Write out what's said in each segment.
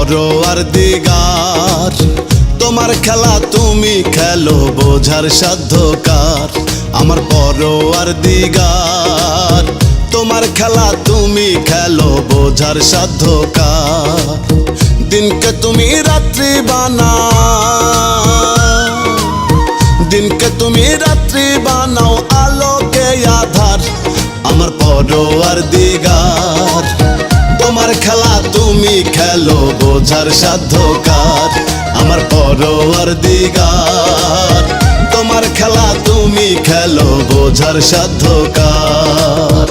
পরোয়ার দিগার, তোমার খেলা তুমি খেলো বোঝার সাধ্য কার। আমার পরোয়ার দিগার, তোমার খেলা তুমি খেলো বোঝার সাধ্য কার। দিনকে তুমি রাত্রি বানাও, দিনকে তুমি রাত্রি বানাও আলোকে আধার। আমার পরোয়ার দিগার, তোমার খেলা তুমি খেলো বোঝার সাধ্য কার। আমার পরোয়ার দিগার, তোমার খেলা তুমি খেলো বোঝার সাধ্য কার।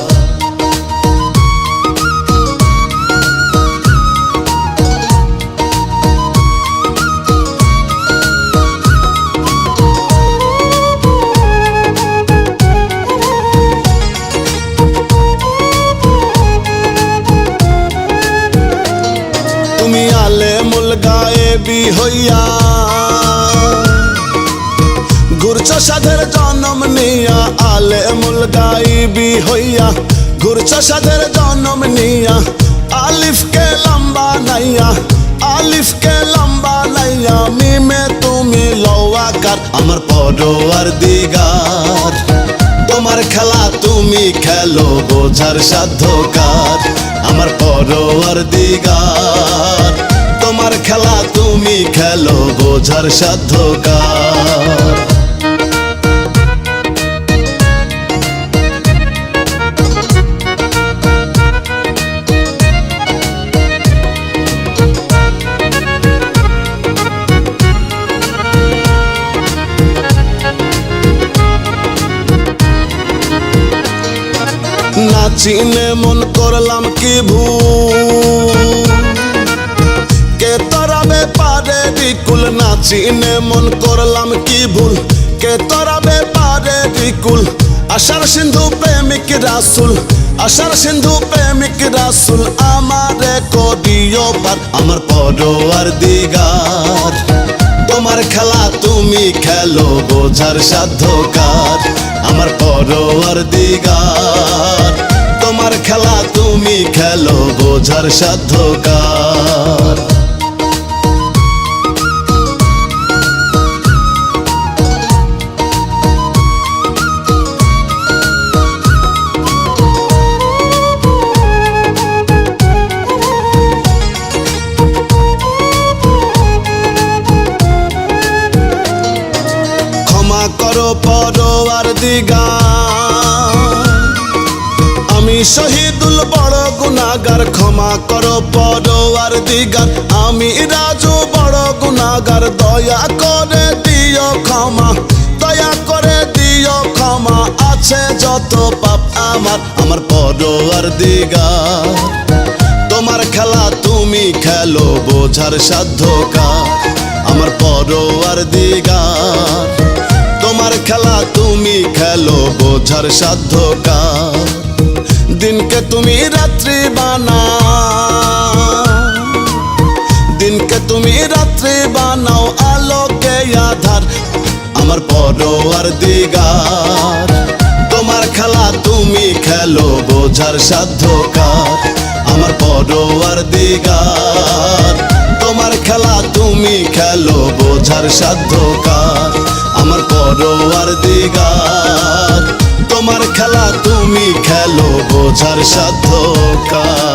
তুমি আলেমুল গায়েবী হইয়া ঘুরছ সাধের জন্ম নিয়া। আলেমুল গায়েবী হইয়া ঘুরছ সাধের জন্ম নিয়া। আলিফকে লম্বা নাইয়া, আলিফকে লম্বা নাইয়া মিমে তুমি লওয়াকার। আমার পরোয়ার দিগার, তোমার খেলা তুমি খেলো বোঝার সাধ্য কার। আমার পরোয়ার দিগার, তোমার খেলা তুমি খেলো বোঝার সাধ্য কার। না চিনে মন করলাম কি ভুল, কে তরাবে পারে বিকুল। না চিনে মন করলাম কি ভুল, কে তরাবে পারে বিকুল। আশার সিন্ধু প্রেমিক রাসুল, আশার সিন্ধু প্রেমিক রাসুল আমারে করিও পার। আমার পরোয়ার দিগার, তোমার খেলা তুমি খেলো বোঝার সাধ্য কার। আমার পরোয়ার দিগার, তোমার খেলা তুমি খেলো বোঝার সাধ্য কার। ক্ষমা করো পরোয়ার দিগার, আমি শহীদুল বড় গুনাহগার। ক্ষমা করো পরোয়ার দিগার, আমি রাজু বড় গুনাহগার। দয়া করে দিও ক্ষমা, দয়া করে দিও ক্ষমা। আছে যত পাপ আমার, আমার পরোয়ার দিগার, তোমার খেলা তুমি খেলো বোঝার সাধ্য কার। আমার পরোয়ার দিগার, তোমার খেলা তুমি খেলো বোঝার সাধ্য কার। দিনকে তুমি রাত্রি বানাও, দিনকে তুমি রাত্রি বানাও আলোকে আধার। আমার পরোয়ার দিগার, তোমার খেলা তুমি খেলো বোঝার সাধ্য কার। আমার পরোয়ার দিগার, তোমার খেলা তুমি খেলো বোঝার সাধ্য কার। আমার পরোয়ার দিগার, তোমার খেলা তুমি খেলো বোঝার সাধ্য কার।